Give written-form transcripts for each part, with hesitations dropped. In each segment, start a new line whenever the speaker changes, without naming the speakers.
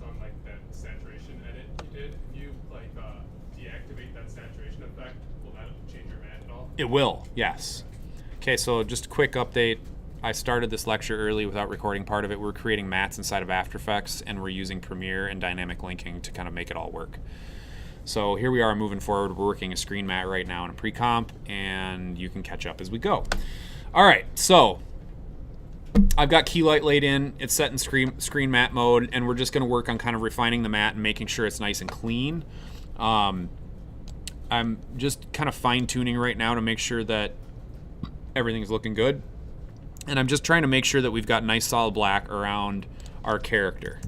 on like that saturation edit you did. If you like deactivate that saturation effect, will that change your matte at all?
It will, yes. Okay, so just a quick update. I started this lecture early without recording part of it. We're creating mats inside of After Effects, and we're using Premiere and dynamic linking to kind of make it all work. So here we are moving forward. We're working a screen mat right now in a pre-comp, and you can catch up as we go. All right, so I've got key light laid in. It's set in screen mat mode, and we're just going to work on kind of refining the mat and making sure it's nice and clean. I'm just kind of fine-tuning right now to make sure that everything's looking good. And I'm just trying to make sure that we've got nice solid black around our character.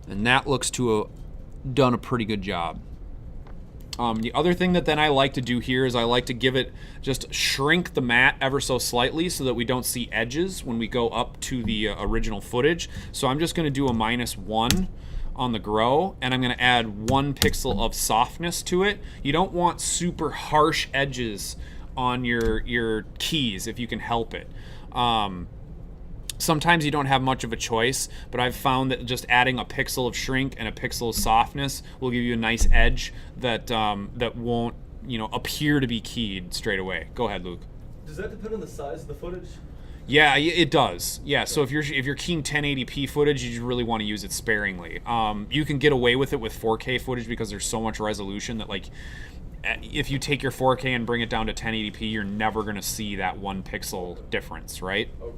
And that looks to have done a pretty good job. The other thing that then I like to do here is I like to give it, just shrink the mat ever so slightly so that we don't see edges when we go up to the original footage. So I'm just going to do a -1 on the grow, and I'm going to add 1 pixel of softness to it. You don't want super harsh edges on your keys if you can help it. Sometimes you don't have much of a choice, but I've found that just adding a pixel of shrink and a pixel of softness will give you a nice edge that that won't, you know, appear to be keyed straight away. Go ahead, Luke.
Does that depend on the size of the footage?
Yeah, it does. Yeah, so if you're keying 1080p footage, you just really want to use it sparingly. You can get away with it with 4K footage because there's so much resolution that, like, if you take your 4K and bring it down to 1080p, you're never going to see that 1 pixel difference, right?
Okay.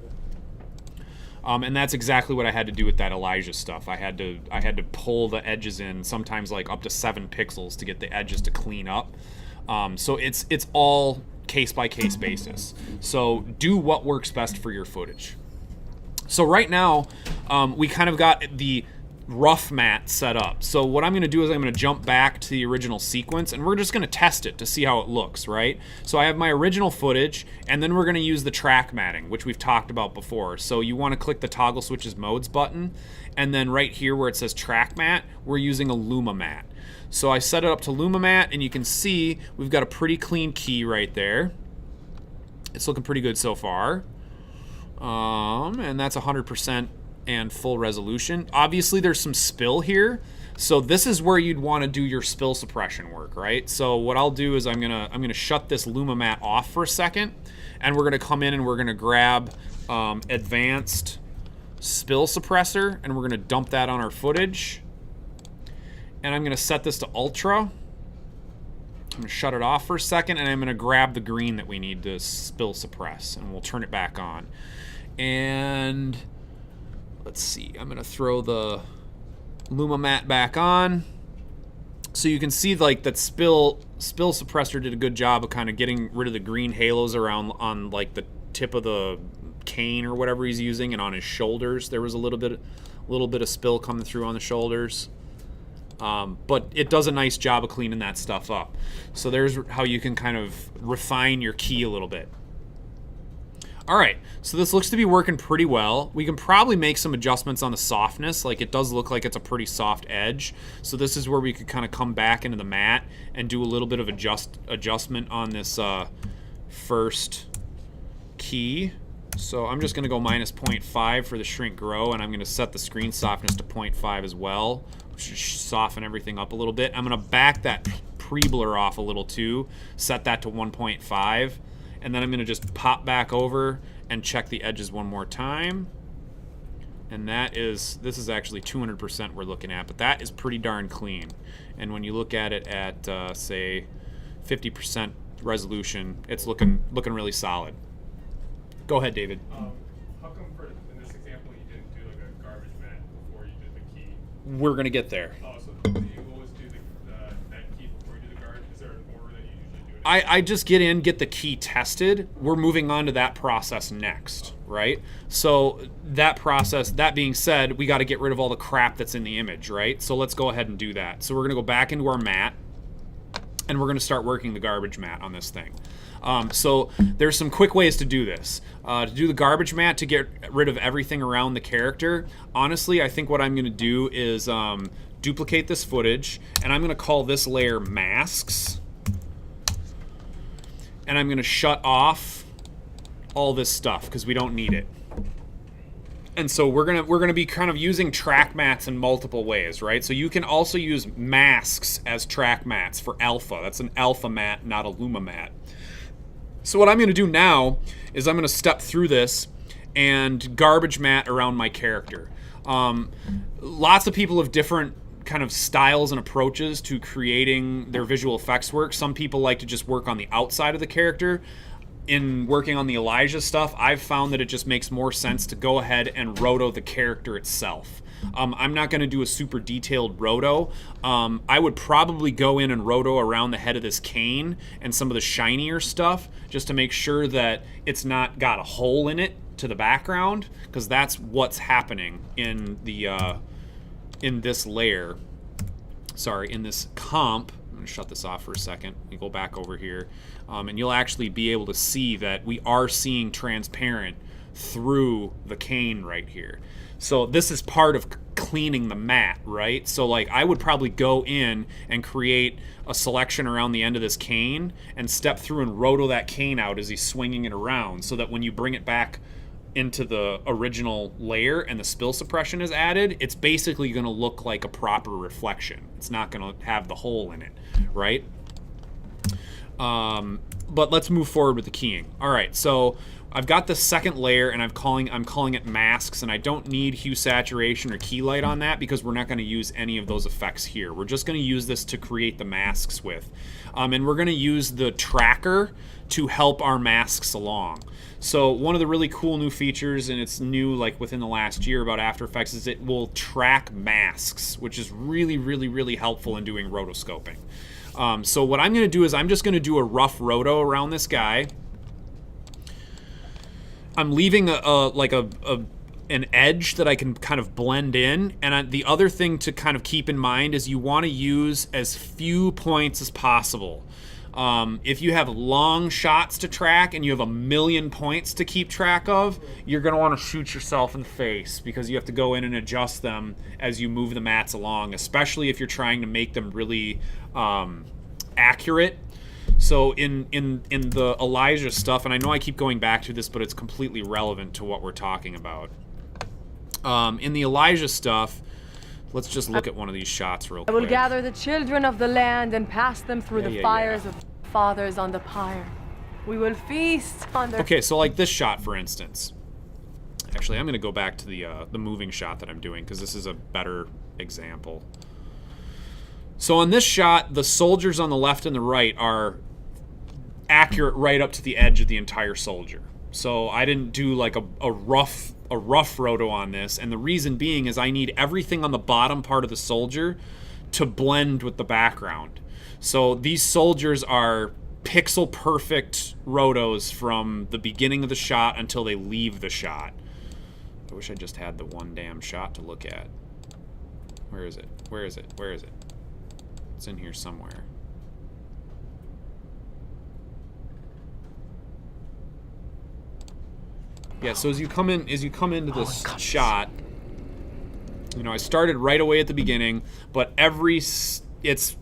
And that's exactly what I had to do with that Elijah stuff. I had to pull the edges in, sometimes like up to 7 pixels to get the edges to clean up. So it's all case by case basis. So do what works best for your footage. So right now, we kind of got the rough mat set up. So what I'm going to do is I'm going to jump back to the original sequence, and we're just going to test it to see how it looks, right? So I have my original footage, and then we're going to use the track matting, which we've talked about before. So you want to click the toggle switches modes button, and then right here where it says track mat, we're using a Luma mat. So I set it up to Luma mat, and you can see we've got a pretty clean key right there. It's looking pretty good so far. And that's 100% and full resolution. Obviously there's some spill here, so this is where you'd want to do your spill suppression work, right? So what I'll do is I'm gonna shut this Luma mat off for a second, and we're gonna come in and we're gonna grab advanced spill suppressor, and we're gonna dump that on our footage, and I'm gonna set this to ultra. I'm gonna shut it off for a second, and I'm gonna grab the green that we need to spill suppress, and we'll turn it back on. And let's see, I'm gonna throw the Luma mat back on. So you can see like that spill suppressor did a good job of kind of getting rid of the green halos around on like the tip of the cane or whatever he's using, and on his shoulders there was a little bit of spill coming through on the shoulders. But it does a nice job of cleaning that stuff up. So there's how you can kind of refine your key a little bit. All right, so this looks to be working pretty well. We can probably make some adjustments on the softness. Like, it does look like it's a pretty soft edge. So this is where we could kind of come back into the mat and do a little bit of adjustment on this first key. So I'm just gonna go -0.5 for the shrink grow, and I'm gonna set the screen softness to 0.5 as well, which should soften everything up a little bit. I'm gonna back that pre-blur off a little too, set that to 1.5. And then I'm gonna just pop back over and check the edges one more time. And this is actually 200% we're looking at, but that is pretty darn clean. And when you look at it at, say, 50% resolution, it's looking really solid. Go ahead, David.
How come in this example you didn't do like a garbage mat before you did the key?
We're gonna get there.
Oh, so do you always do that key before you do the garbage? Is there an order that you usually do it?
I just get the key tested. We're moving on to that process next, right? So that process, that being said, we got to get rid of all the crap that's in the image, right? So let's go ahead and do that. So we're gonna go back into our mat, and we're gonna start working the garbage mat on this thing. So there's some quick ways to do this. To do the garbage mat to get rid of everything around the character, honestly, I think what I'm gonna do is duplicate this footage, and I'm gonna call this layer masks. And I'm gonna shut off all this stuff because we don't need it. And so we're gonna be kind of using track mats in multiple ways, right? So you can also use masks as track mats for alpha. That's an alpha mat, not a luma mat. So what I'm gonna do now is I'm gonna step through this and garbage mat around my character. Lots of people have different kind of styles and approaches to creating their visual effects work. Some people like to just work on the outside of the character. In working on the Elijah stuff, I've found that it just makes more sense to go ahead and roto the character itself. I'm not going to do a super detailed roto. I would probably go in and roto around the head of this cane and some of the shinier stuff just to make sure that it's not got a hole in it to the background, because that's what's happening in the in this layer. Sorry, in this comp. I'm going to shut this off for a second. You go back over here, and you'll actually be able to see that we are seeing transparent through the cane right here. So this is part of cleaning the mat, right? So like I would probably go in and create a selection around the end of this cane and step through and roto that cane out as he's swinging it around, so that when you bring it back into the original layer and the spill suppression is added, it's basically going to look like a proper reflection. It's not going to have the hole in it, right? But let's move forward with the keying. All right, so I've got the second layer, and I'm calling it masks, and I don't need hue saturation or key light on that because we're not going to use any of those effects here. We're just going to use this to create the masks with, and we're going to use the tracker to help our masks along. So one of the really cool new features, and it's new like within the last year about After Effects, is it will track masks, which is really, really, really helpful in doing rotoscoping. So what I'm going to do is I'm just going to do a rough roto around this guy. I'm leaving an edge that I can kind of blend in. And the other thing to kind of keep in mind is you want to use as few points as possible. If you have long shots to track and you have 1,000,000 points to keep track of, you're going to want to shoot yourself in the face because you have to go in and adjust them as you move the mats along, especially if you're trying to make them really accurate. So in the Elijah stuff, and I know I keep going back to this, but it's completely relevant to what we're talking about. In the Elijah stuff, let's just look at one of these shots real quick.
I will gather the children of the land and pass them through the fires of fathers on the pyre. We will feast on their...
Okay, so like this shot, for instance. Actually, I'm going to go back to the moving shot that I'm doing because this is a better example. So on this shot, the soldiers on the left and the right are accurate right up to the edge of the entire soldier. So I didn't do like a rough roto on this, and the reason being is I need everything on the bottom part of the soldier to blend with the background. So these soldiers are pixel perfect rotos from the beginning of the shot until they leave the shot. I wish I just had the one damn shot to look at. Where is it? Where is it? Where is it? It's in here somewhere. Yeah, so as you come into this shot, you know, I started right away at the beginning, but it's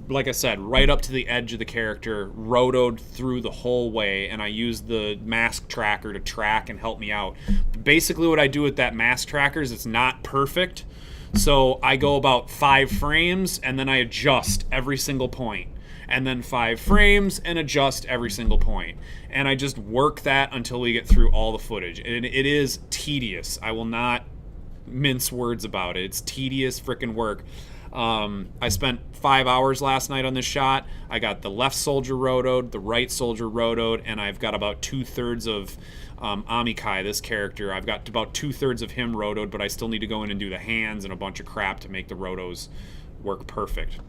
like I said, right up to the edge of the character, rotoed through the whole way, and I used the mask tracker to track and help me out. Basically what I do with that mask tracker is it's not perfect, so I go about 5 frames and then I adjust every single point, and then 5 frames and adjust every single point. And I just work that until we get through all the footage. And it is tedious. I will not mince words about it. It's tedious freaking work. I spent 5 hours last night on this shot. I got the left soldier rotoed, the right soldier rotoed, and I've got about 2/3 of Amikai, this character. I've got about 2/3 of him rotoed, but I still need to go in and do the hands and a bunch of crap to make the rotos work perfect.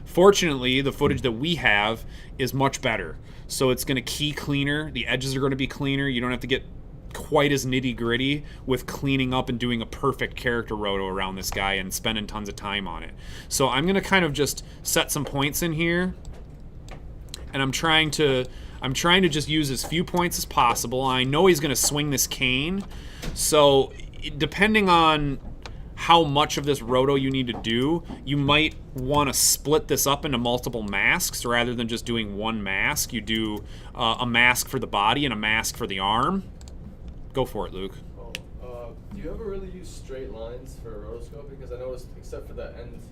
Fortunately, the footage that we have is much better. So it's going to key cleaner. The edges are going to be cleaner. You don't have to get quite as nitty-gritty with cleaning up and doing a perfect character roto around this guy and spending tons of time on it. So I'm going to kind of just set some points in here. And I'm trying to just use as few points as possible. I know he's going to swing this cane. So depending on how much of this roto you need to do, you might want to split this up into multiple masks rather than just doing one mask. You do a mask for the body and a mask for the arm. Go for it, Luke.
Do you ever really use straight lines for a rotoscope? Because I noticed, except for the end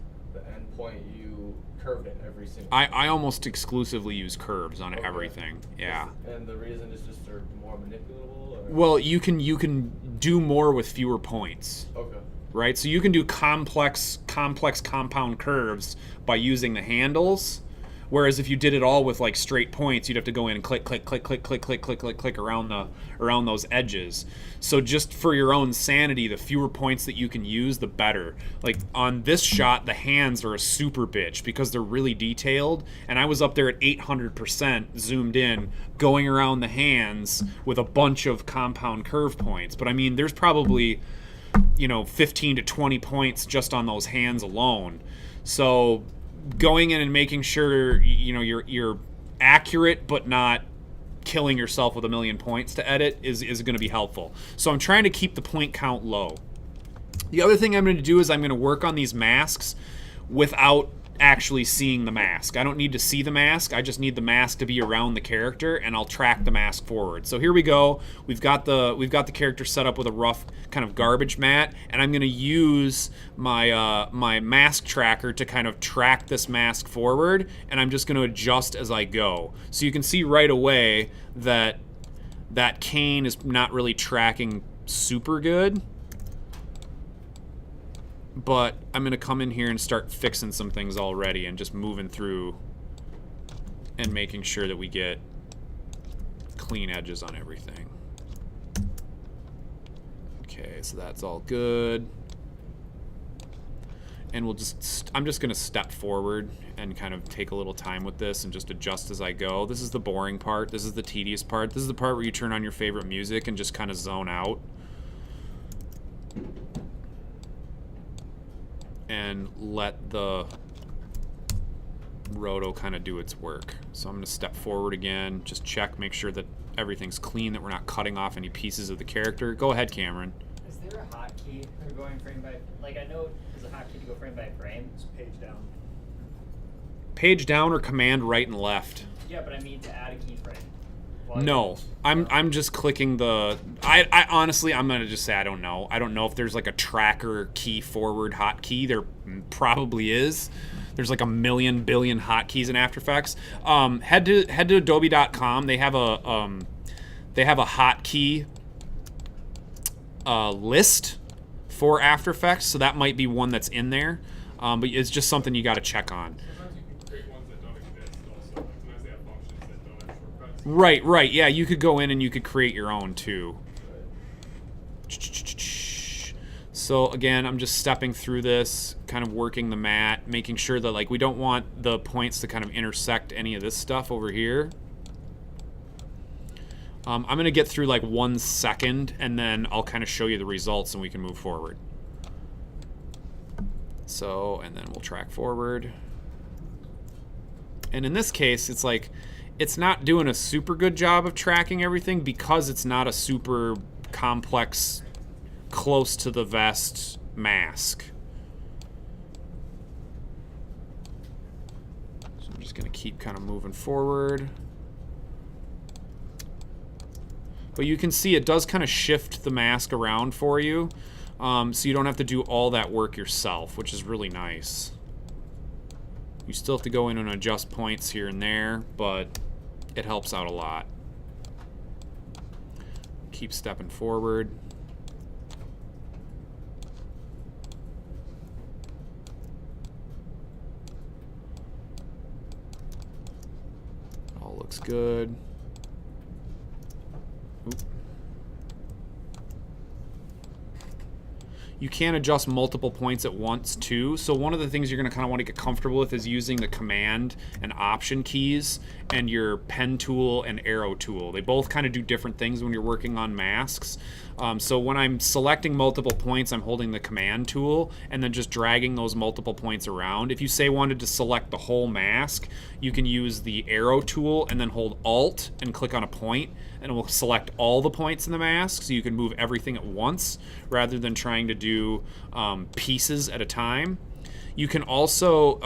point, you curved it every single.
I almost exclusively use curves on
Okay.
everything. Yeah.
And the reason is just they're more manipulable. Or?
Well, you can do more with fewer points.
Okay.
Right? So you can do complex compound curves by using the handles, whereas if you did it all with like straight points, you'd have to go in and click around those edges. So just for your own sanity, the fewer points that you can use, the better. Like on this shot, the hands are a super bitch because they're really detailed, and I was up there at 800% zoomed in, going around the hands with a bunch of compound curve points. But I mean, there's probably 15 to 20 points just on those hands alone. So going in and making sure you're accurate but not killing yourself with a million points to edit is going to be helpful. So I'm trying to keep the point count low. The other thing I'm going to do is I'm going to work on these masks without actually seeing the mask. I don't need to see the mask. I just need the mask to be around the character, and I'll track the mask forward. So here we go. We've got the character set up with a rough kind of garbage mat, and I'm going to use my my mask tracker to kind of track this mask forward, and I'm just going to adjust as I go. So you can see right away that that cane is not really tracking super good. But I'm going to come in here and start fixing some things already and just moving through and making sure that we get clean edges on everything. Okay, so that's all good. And I'm just going to step forward and kind of take a little time with this and just adjust as I go. This is the boring part. This is the tedious part. This is the part where you turn on your favorite music and just kind of zone out. And let the roto kind of do its work. So I'm going to step forward again, just check, make sure that everything's clean, that we're not cutting off any pieces of the character. Go ahead, Cameron.
Is there a hotkey for going frame by, like I know there's a hotkey to go frame by frame. It's page down.
Page down or command right and left?
Yeah, but I mean to add a keyframe.
No, I'm just clicking the. I honestly, I'm gonna just say I don't know. I don't know if there's like a tracker key forward hotkey. There probably is. There's like a million billion hotkeys in After Effects. Head to Adobe.com. They have a hotkey list for After Effects, so that might be one that's in there. But it's just something you got to check on.
Sometimes you can create ones that don't exist also. Like sometimes they have functions that don't have shortcuts.
Right. Yeah, you could go in and you could create your own too. So again, I'm just stepping through this, kind of working the mat, making sure that like we don't want the points to kind of intersect any of this stuff over here. I'm going to get through like 1 second and then I'll kind of show you the results and we can move forward. So, and then we'll track forward. And in this case, it's like, it's not doing a super good job of tracking everything because it's not a super complex, close to the vest mask. So I'm just going to keep kind of moving forward. But you can see it does kind of shift the mask around for you. So you don't have to do all that work yourself, which is really nice. You still have to go in and adjust points here and there, but it helps out a lot. Keep stepping forward. All looks good. Oop. You can adjust multiple points at once too. So one of the things you're going to kind of want to get comfortable with is using the command and option keys and your pen tool and arrow tool. They both kind of do different things when you're working on masks. So when I'm selecting multiple points, I'm holding the command tool and then just dragging those multiple points around. If you say wanted to select the whole mask, you can use the arrow tool and then hold Alt and click on a point, and it will select all the points in the mask, so you can move everything at once rather than trying to do pieces at a time. You can also,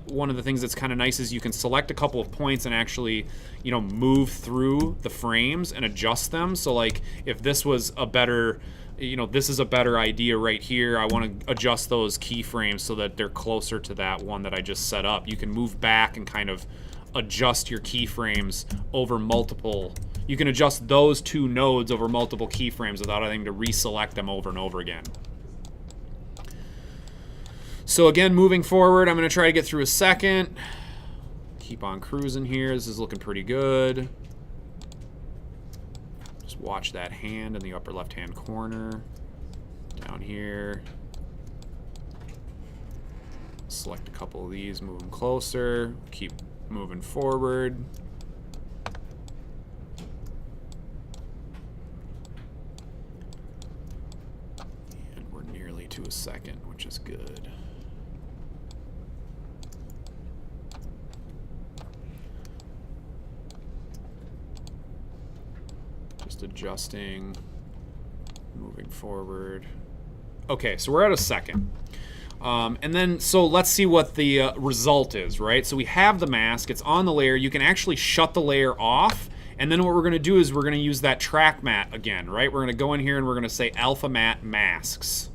one of the things that's kind of nice is you can select a couple of points and actually, you know, move through the frames and adjust them. So like if this was a better you know, this is a better idea right here. I want to adjust those keyframes so that they're closer to that one that I just set up. You can move back and kind of adjust your keyframes over multiple. You can adjust those two nodes over multiple keyframes without having to reselect them over and over again. So again, moving forward, I'm going to try to get through a second. Keep on cruising here. This is looking pretty good. Just watch that hand in the upper left-hand corner. Down here. Select a couple of these, move them closer. Keep moving forward. And we're nearly to a second, which is good. Just adjusting, moving forward. Okay, so we're at a second. And then, so let's see what the result is, right? So we have the mask, it's on the layer. You can actually shut the layer off. And then what we're gonna do is we're gonna use that track mat again, right? We're gonna go in here and we're gonna say alpha mat masks.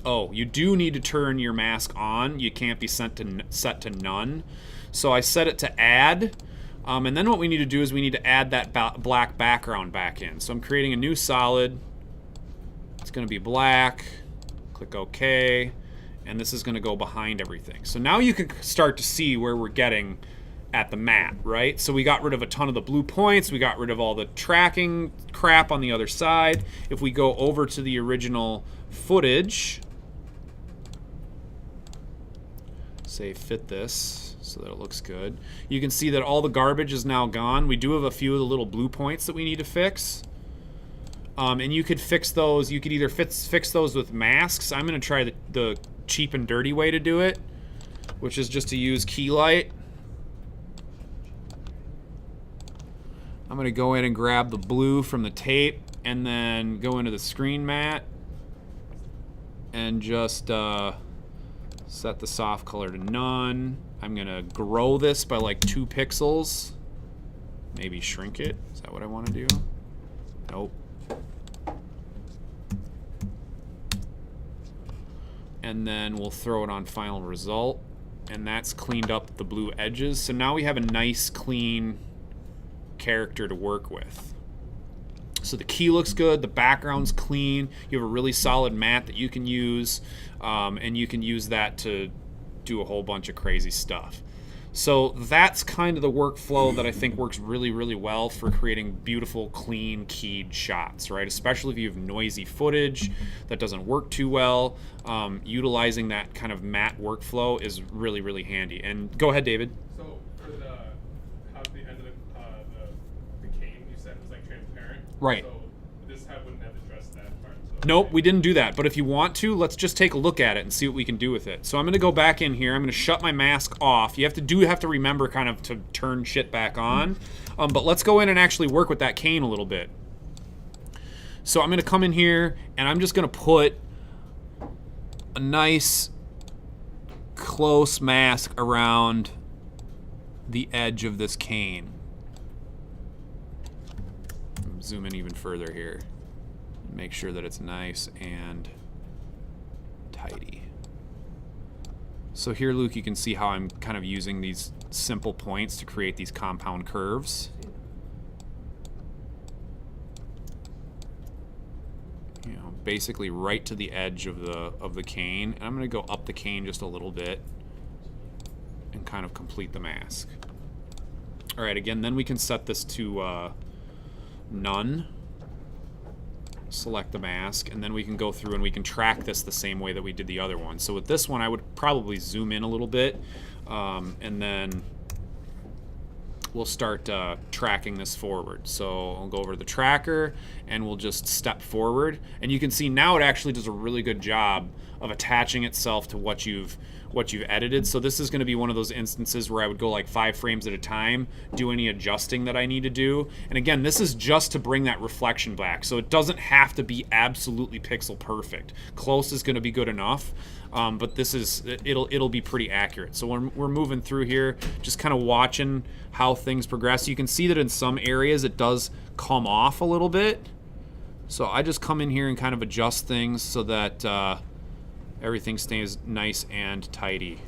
Oh, you do need to turn your mask on. You can't be set to none. So I set it to add. And then what we need to do is we need to add that black background back in. So I'm creating a new solid. It's going to be black. Click OK. And this is going to go behind everything. So now you can start to see where we're getting at the mat, right? So we got rid of a ton of the blue points. We got rid of all the tracking crap on the other side. If we go over to the original footage, say fit this so that it looks good. You can see that all the garbage is now gone. We do have a few of the little blue points that we need to fix. And you could fix those. You could either fix those with masks. I'm going to try the cheap and dirty way to do it, which is just to use key light. I'm going to go in and grab the blue from the tape and then go into the screen mat and just set the soft color to none. I'm gonna grow this by like 2 pixels. Maybe shrink it. Is that what I want to do? Nope. And then we'll throw it on final result. And that's cleaned up the blue edges. So now we have a nice clean character to work with. So the key looks good, the background's clean, you have a really solid mat that you can use, and you can use that to do a whole bunch of crazy stuff. So that's kind of the workflow that I think works really, really well for creating beautiful, clean, keyed shots, right? Especially if you have noisy footage that doesn't work too well. Utilizing that kind of matte workflow is really, really handy. And go ahead, David.
So for the how the end of the cane you said was like transparent.
Right.
So this wouldn't have addressed that part. So
Nope, we didn't do that. But if you want to, let's just take a look at it and see what we can do with it. So I'm going to go back in here. I'm going to shut my mask off. You have to remember kind of to turn shit back on. But let's go in and actually work with that cane a little bit. So I'm going to come in here and I'm just going to put a nice close mask around the edge of this cane. Zoom in even further here. Make sure that it's nice and tidy. So here, Luke, you can see how I'm kind of using these simple points to create these compound curves. You know, basically right to the edge of the cane. And I'm going to go up the cane just a little bit and kind of complete the mask. All right, again, then we can set this to none. Select the mask, and then we can go through and we can track this the same way that we did the other one. So with this one, I would probably zoom in a little bit, and then we'll start tracking this forward. So I'll go over to the tracker, and we'll just step forward. And you can see now it actually does a really good job of attaching itself to what you've edited. So this is going to be one of those instances where I would go like 5 frames at a time, do any adjusting that I need to do. And again, this is just to bring that reflection back. So it doesn't have to be absolutely pixel perfect. Close is going to be good enough, but this is it'll be pretty accurate. So we're moving through here, just kind of watching how things progress. You can see that in some areas it does come off a little bit. So I just come in here and kind of adjust things so that everything stays nice and tidy.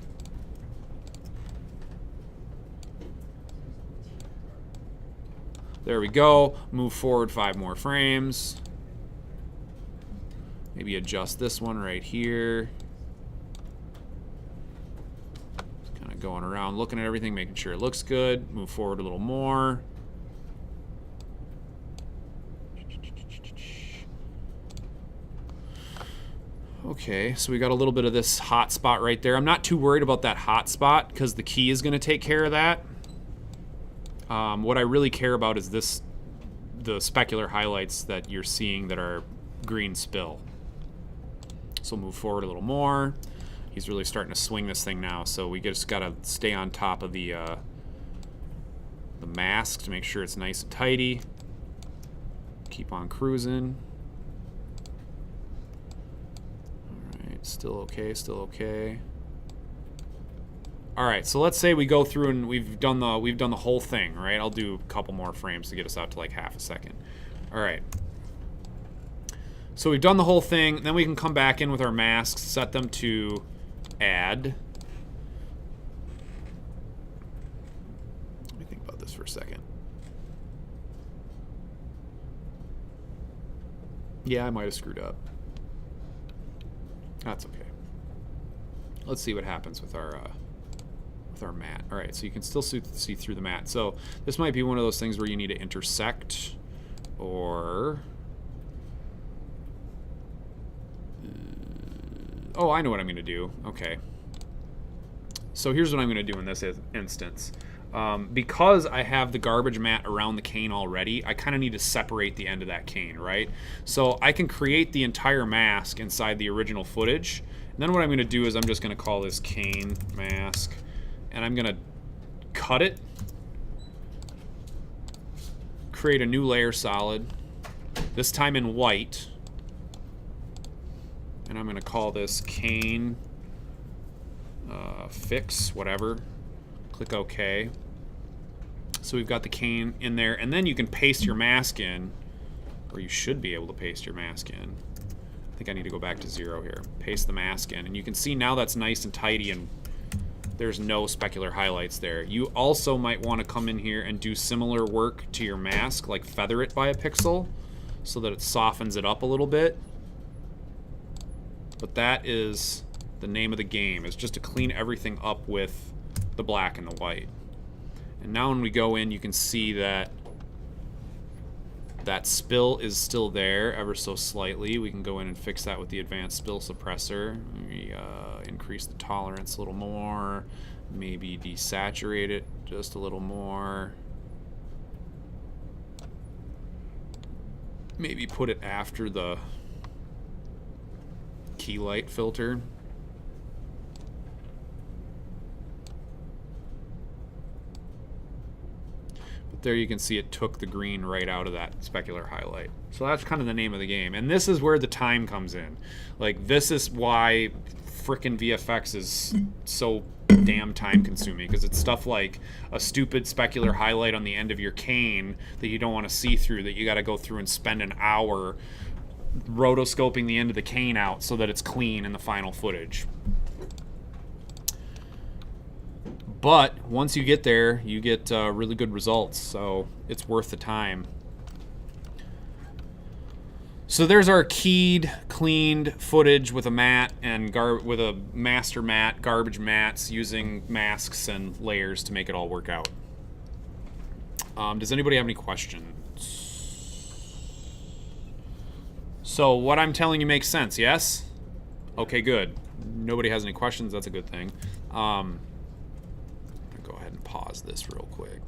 There we go. Move forward 5 more frames. Maybe adjust this one right here. Just kind of going around, looking at everything, making sure it looks good. Move forward a little more. Okay, so we got a little bit of this hot spot right there. I'm not too worried about that hot spot because the key is going to take care of that. What I really care about is the specular highlights that you're seeing that are green spill. So move forward a little more. He's really starting to swing this thing now, so we just got to stay on top of the mask to make sure it's nice and tidy. Keep on cruising. Still okay, still okay. All right, so let's say we go through and we've done the whole thing, right? I'll do a couple more frames to get us out to like half a second. All right. So we've done the whole thing, then we can come back in with our masks, set them to add. Let me think about this for a second. Yeah, I might have screwed up. That's okay. Let's see what happens with our mat. All right, so you can still see through the mat. So this might be one of those things where you need to intersect, or oh, I know what I'm going to do. Okay. So here's what I'm going to do in this instance. Because I have the garbage mat around the cane already, I kind of need to separate the end of that cane, right? So I can create the entire mask inside the original footage. And then what I'm going to do is I'm just going to call this cane mask. And I'm going to cut it. Create a new layer solid. This time in white. And I'm going to call this cane fix, whatever. Click OK. So we've got the cane in there, and then you can paste your mask in, or you should be able to paste your mask in. I think I need to go back to 0 here. Paste the mask in, and you can see now that's nice and tidy, and there's no specular highlights there. You also might want to come in here and do similar work to your mask, like feather it by a pixel, so that it softens it up a little bit. But that is the name of the game, is just to clean everything up with the black and the white. And now when we go in, you can see that that spill is still there ever so slightly. We can go in and fix that with the advanced spill suppressor. We increase the tolerance a little more, maybe desaturate it just a little more. Maybe put it after the key light filter. There you can see it took the green right out of that specular highlight. So that's kind of the name of the game. And this is where the time comes in. Like, this is why frickin' VFX is so damn time consuming, because it's stuff like a stupid specular highlight on the end of your cane that you don't want to see through, that you got to go through and spend an hour rotoscoping the end of the cane out so that it's clean in the final footage. But once you get there, you get really good results, so it's worth the time. So there's our keyed, cleaned footage with a mat and with a master mat, garbage mats, using masks and layers to make it all work out. Does anybody have any questions? So what I'm telling you makes sense, yes? Okay, good. Nobody has any questions, that's a good thing. Go ahead and pause this real quick.